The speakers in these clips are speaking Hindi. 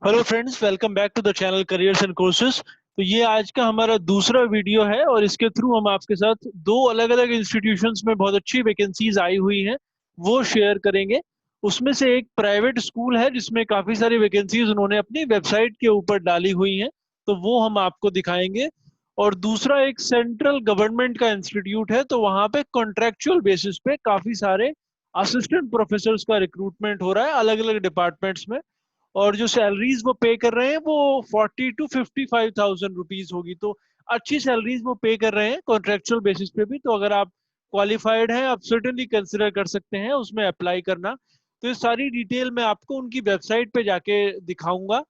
Hello friends, welcome back to the channel careers and courses. तो ये आज का हमारा दूसरा वीडियो है और इसके थ्रू हम आपके साथ दो अलग अलग इंस्टीट्यूशंस में बहुत अच्छी वैकेंसीज आई हुई हैं वो शेयर करेंगे। उसमें से एक प्राइवेट स्कूल है जिसमें काफ़ी सारी वैकेंसीज उन्होंने अपनी वेबसाइट के ऊपर डाली हुई हैं, तो वो हम आपको दिखाएंगे। और दूसरा एक सेंट्रल गवर्नमेंट का इंस्टीट्यूट है, तो वहाँ पे कॉन्ट्रेक्चुअल बेसिस पे काफ़ी सारे असिस्टेंट प्रोफेसर्स का रिक्रूटमेंट हो रहा है अलग अलग डिपार्टमेंट्स में। और जो सैलरीज वो पे कर रहे हैं वो 40 to 55,000 रुपीज होगी। तो अच्छी सैलरीज वो पे कर रहे हैं कॉन्ट्रेक्चुअल बेसिस पे भी। तो अगर आप क्वालिफाइड हैं, आप सर्टेनली कंसिडर कर सकते हैं उसमें अप्लाई करना। तो ये सारी डिटेल मैं आपको उनकी वेबसाइट पे जाके दिखाऊंगा।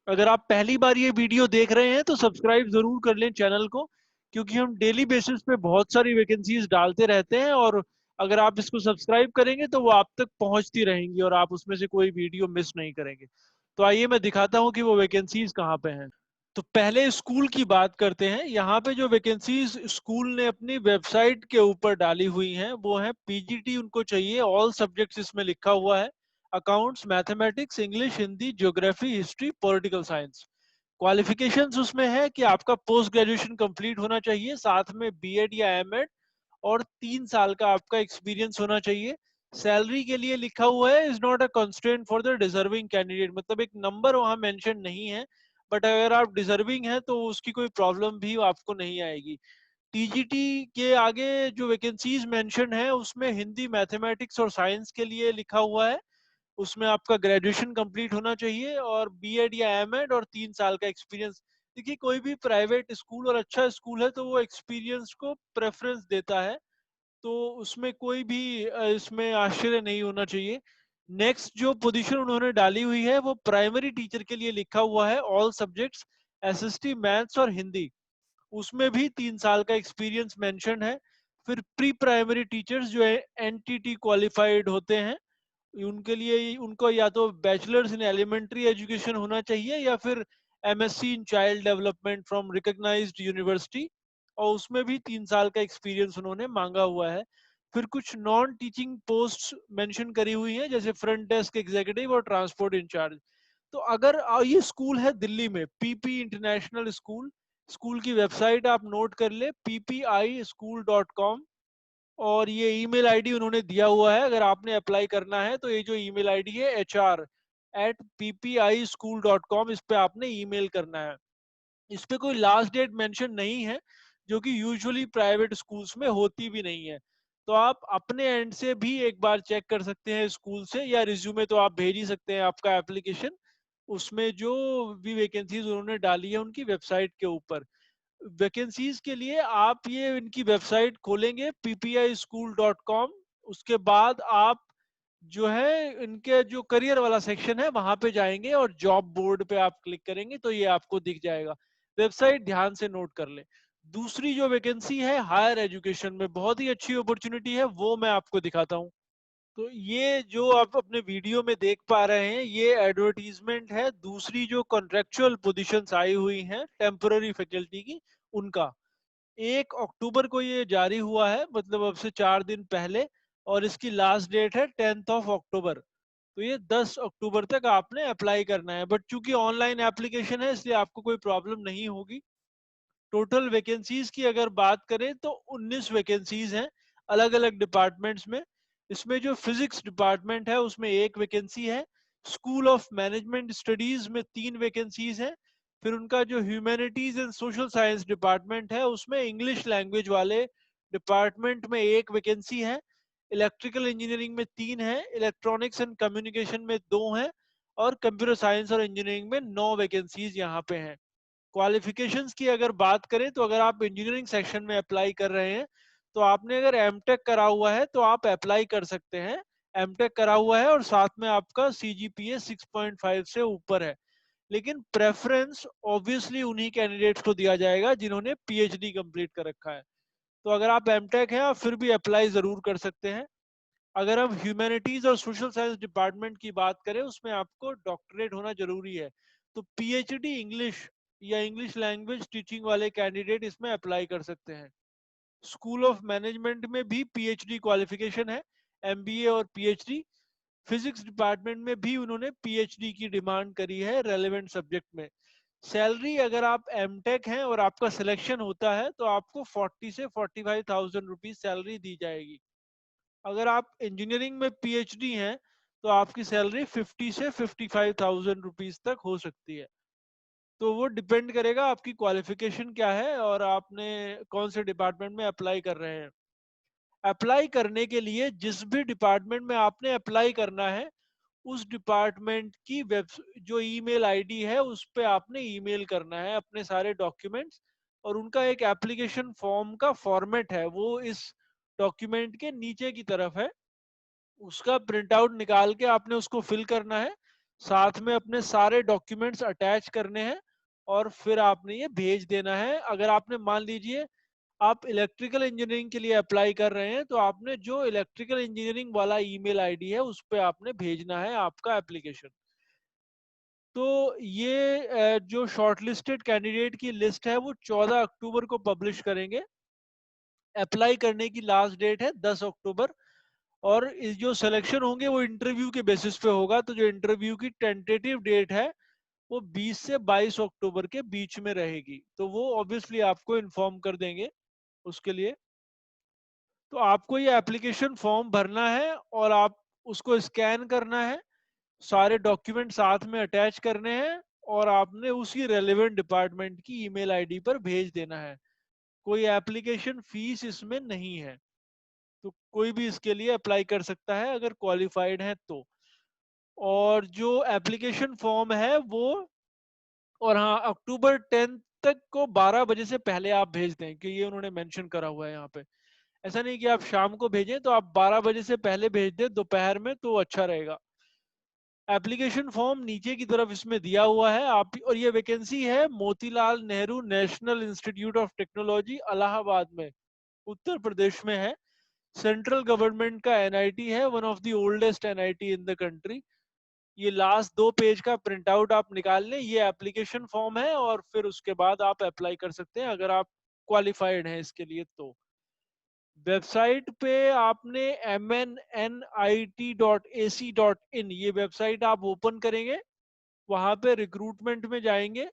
अगर आप पहली बार ये वीडियो देख रहे हैं तो सब्सक्राइब जरूर कर लें चैनल को, क्योंकि हम डेली बेसिस पे बहुत सारी वैकेंसीज डालते रहते हैं। और अगर आप इसको सब्सक्राइब करेंगे तो वो आप तक पहुंचती रहेंगी और आप उसमें से कोई वीडियो मिस नहीं करेंगे। तो आइए मैं दिखाता हूँ कि वो वैकेंसीज कहाँ पे हैं। तो पहले स्कूल की बात करते हैं। यहाँ पे जो वैकेंसीज स्कूल ने अपनी वेबसाइट के ऊपर डाली हुई हैं वो है पीजीटी उनको चाहिए, ऑल सब्जेक्ट्स इसमें लिखा हुआ है। Accounts, mathematics, English, Hindi, geography, history, political science. Qualifications उसमें है कि आपका पोस्ट ग्रेजुएशन कंप्लीट होना चाहिए, साथ में बीएड या एमएड, और 3 साल का आपका एक्सपीरियंस होना चाहिए। सैलरी के लिए लिखा हुआ है is not a constraint for the deserving candidate, मतलब एक नंबर वहां मेंशन नहीं है। बट अगर आप डिजर्विंग है तो उसकी कोई प्रॉब्लम भी आपको नहीं आएगी। टीजीटी के आगे जो वैकेंसीज मेंशन है उसमें हिंदी, मैथमेटिक्स और साइंस के लिए लिखा हुआ है। उसमें आपका ग्रेजुएशन कंप्लीट होना चाहिए और बीएड या एमएड और 3 साल का एक्सपीरियंस। देखिए, कोई भी प्राइवेट स्कूल और अच्छा स्कूल है तो वो एक्सपीरियंस को प्रेफरेंस देता है, तो उसमें कोई भी इसमें आश्चर्य नहीं होना चाहिए। नेक्स्ट जो पोजीशन उन्होंने डाली हुई है वो प्राइमरी टीचर के लिए लिखा हुआ है, ऑल सब्जेक्ट्स, एसएसटी, मैथ्स और हिंदी। उसमें भी 3 साल का एक्सपीरियंस मेंशन है। फिर प्री प्राइमरी टीचर्स जो है एनटीटी क्वालिफाइड होते हैं, उनके लिए उनको या तो बैचलर्स इन एलिमेंट्री एजुकेशन होना चाहिए या फिर MSc in child development from recognised university, और उसमें भी 3 साल का एक्सपीरियंस उन्होंने मांगा हुआ है। फिर कुछ नॉन टीचिंग पोस्ट मेंशन करी हुई हैं जैसे फ्रंट डेस्क एग्जीक्यूटिव और ट्रांसपोर्ट इंचार्ज। तो अगर ये स्कूल है दिल्ली में, पीपी इंटरनेशनल स्कूल। स्कूल की वेबसाइट आप नोट कर ले, ppischool.com। और ये ईमेल आईडी उन्होंने दिया हुआ है, अगर आपने अप्लाई करना है तो ये जो ईमेल आईडी है HR@ppischool.com, इस पे आपने ईमेल करना है। इस पे कोई लास्ट डेट मेंशन नहीं है, जो कि यूजुअली प्राइवेट स्कूल्स में होती भी नहीं है। तो आप अपने एंड से भी एक बार चेक कर सकते हैं स्कूल से, या रिज्यूमे तो आप भेज ही सकते हैं आपका एप्लीकेशन उसमें जो भी वैकेंसीज उन्होंने डाली है उनकी वेबसाइट के ऊपर। वैकेंसीज के लिए आप ये इनकी वेबसाइट खोलेंगे ppischool.com। उसके बाद आप जो है इनके जो करियर वाला सेक्शन है वहां पे जाएंगे और जॉब बोर्ड पे आप क्लिक करेंगे तो ये आपको दिख जाएगा। वेबसाइट ध्यान से नोट कर ले। दूसरी जो वैकेंसी है हायर एजुकेशन में, बहुत ही अच्छी अपॉर्चुनिटी है, वो मैं आपको दिखाता हूँ। तो ये जो आप अपने वीडियो में देख पा रहे हैं ये एडवर्टीजमेंट है दूसरी जो कॉन्ट्रेक्चुअल पोजीशंस आई हुई हैं टेम्पररी फैकल्टी की, उनका। 1 अक्टूबर को ये जारी हुआ है, मतलब अब से 4 दिन पहले। और इसकी लास्ट डेट है 10 अक्टूबर। तो ये 10 अक्टूबर तक आपने अप्लाई करना है, बट चूंकि ऑनलाइन एप्लीकेशन है इसलिए आपको कोई प्रॉब्लम नहीं होगी। टोटल वैकेंसीज की अगर बात करें तो 19 वैकेंसीज हैं अलग अलग डिपार्टमेंट्स में। इसमें जो फिजिक्स डिपार्टमेंट है उसमें एक वैकेंसी है। स्कूल ऑफ मैनेजमेंट स्टडीज में 3 वैकेंसीज हैं। फिर उनका जो humanities and social science department है उसमें इंग्लिश लैंग्वेज वाले डिपार्टमेंट में एक वैकेंसी है। इलेक्ट्रिकल इंजीनियरिंग में 3 है, इलेक्ट्रॉनिक्स एंड कम्युनिकेशन में 2 हैं, और कंप्यूटर साइंस और इंजीनियरिंग में 9 वैकेंसीज यहाँ पे हैं। क्वालिफिकेशंस की अगर बात करें तो अगर आप इंजीनियरिंग सेक्शन में अप्लाई कर रहे हैं तो आपने अगर एमटेक करा हुआ है तो आप अप्लाई कर सकते हैं। एमटेक करा हुआ है और साथ में आपका सीजीपीए 6.5 से ऊपर है। लेकिन प्रेफरेंस ऑब्वियसली उन्हीं कैंडिडेट्स को दिया जाएगा जिन्होंने पीएचडी कंप्लीट कर रखा है। तो अगर आप एमटेक हैं आप फिर भी अप्लाई जरूर कर सकते हैं। अगर हम ह्यूमैनिटीज और सोशल साइंस डिपार्टमेंट की बात करें उसमें आपको डॉक्टरेट होना जरूरी है। तो पीएचडी इंग्लिश या इंग्लिश लैंग्वेज टीचिंग वाले कैंडिडेट इसमें अप्लाई कर सकते हैं। स्कूल ऑफ मैनेजमेंट में भी पीएचडी क्वालिफिकेशन है, एमबीए और पीएचडी। फिजिक्स डिपार्टमेंट में भी उन्होंने पीएचडी की डिमांड करी है रेलेवेंट सब्जेक्ट में। सैलरी अगर आप एमटेक हैं और आपका सिलेक्शन होता है तो आपको 40 से 45,000 रुपीज सैलरी दी जाएगी। अगर आप इंजीनियरिंग में पीएचडी हैं तो आपकी सैलरी 50 से 55,000 रुपीज तक हो सकती है। तो वो डिपेंड करेगा आपकी क्वालिफिकेशन क्या है और आपने कौन से डिपार्टमेंट में अप्लाई कर रहे हैं। अप्लाई करने के लिए जिस भी डिपार्टमेंट में आपने अप्लाई करना है उस डिपार्टमेंट की वेब जो ईमेल आईडी है उस पे आपने ईमेल करना है अपने सारे डॉक्यूमेंट्स। और उनका एक एप्लीकेशन फॉर्म का फॉर्मेट है, वो इस डॉक्यूमेंट के नीचे की तरफ है। उसका प्रिंट आउट निकाल के आपने उसको फिल करना है, साथ में अपने सारे डॉक्यूमेंट्स अटैच करने हैं और फिर आपने ये भेज देना है। अगर आपने मान लीजिए आप इलेक्ट्रिकल इंजीनियरिंग के लिए अप्लाई कर रहे हैं तो आपने जो इलेक्ट्रिकल इंजीनियरिंग वाला ईमेल आईडी है उस पे आपने भेजना है आपका एप्लीकेशन। तो ये जो शॉर्टलिस्टेड कैंडिडेट की लिस्ट है वो 14 अक्टूबर को पब्लिश करेंगे। अप्लाई करने की लास्ट डेट है 10 अक्टूबर। और इस जो सिलेक्शन होंगे वो इंटरव्यू के बेसिस पे होगा। तो जो इंटरव्यू की टेंटेटिव डेट है वो 20 से 22 अक्टूबर के बीच में रहेगी। तो वो ऑब्वियसली आपको इन्फॉर्म कर देंगे उसके लिए। तो आपको ये एप्लीकेशन फॉर्म भरना है और आप उसको स्कैन करना है, सारे डॉक्यूमेंट साथ में अटैच करने हैं और आपने उसी रेलेवेंट डिपार्टमेंट की ईमेल आईडी पर भेज देना है। कोई एप्लीकेशन फीस इसमें नहीं है, तो कोई भी इसके लिए अप्लाई कर सकता है अगर क्वालिफाइड है तो। और जो एप्लीकेशन फॉर्म है वो, और हाँ, अक्टूबर 10 तक को 12 बजे से पहले आप भेज दें कि ये उन्होंने मेंशन करा हुआ है यहाँ पे। ऐसा नहीं कि आप शाम को भेजें, तो आप 12 बजे से पहले भेज दें दोपहर में तो अच्छा रहेगा। एप्लीकेशन फॉर्म नीचे की तरफ इसमें दिया हुआ है आप। और ये वैकेंसी है Motilal Nehru national institute of technology Allahabad में, उत्तर प्रदेश में है। सेंट्रल गवर्नमेंट का एनआईटी है, one of the oldest NIT in the country. ये लास्ट 2 पेज का प्रिंट आउट आप निकाल लें, ये एप्लीकेशन फॉर्म है और फिर उसके बाद आप अप्लाई कर सकते हैं अगर आप क्वालिफाइड हैं इसके लिए तो। वेबसाइट पे आपने mnnit.ac.in ये वेबसाइट आप ओपन करेंगे, वहां पे रिक्रूटमेंट में जाएंगे,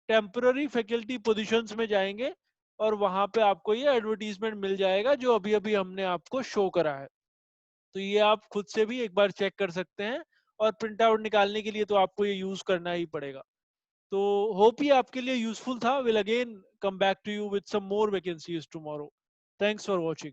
टेम्पररी फैकल्टी पोजीशंस में जाएंगे और वहां पे आपको ये एडवर्टीजमेंट मिल जाएगा जो अभी अभी हमने आपको शो करा है। तो ये आप खुद से भी एक बार चेक कर सकते हैं। और प्रिंट आउट निकालने के लिए तो आपको ये यूज करना ही पड़ेगा। तो होप ये आपके लिए यूजफुल था। Will again come back to you with some more vacancies tomorrow. Thanks for watching.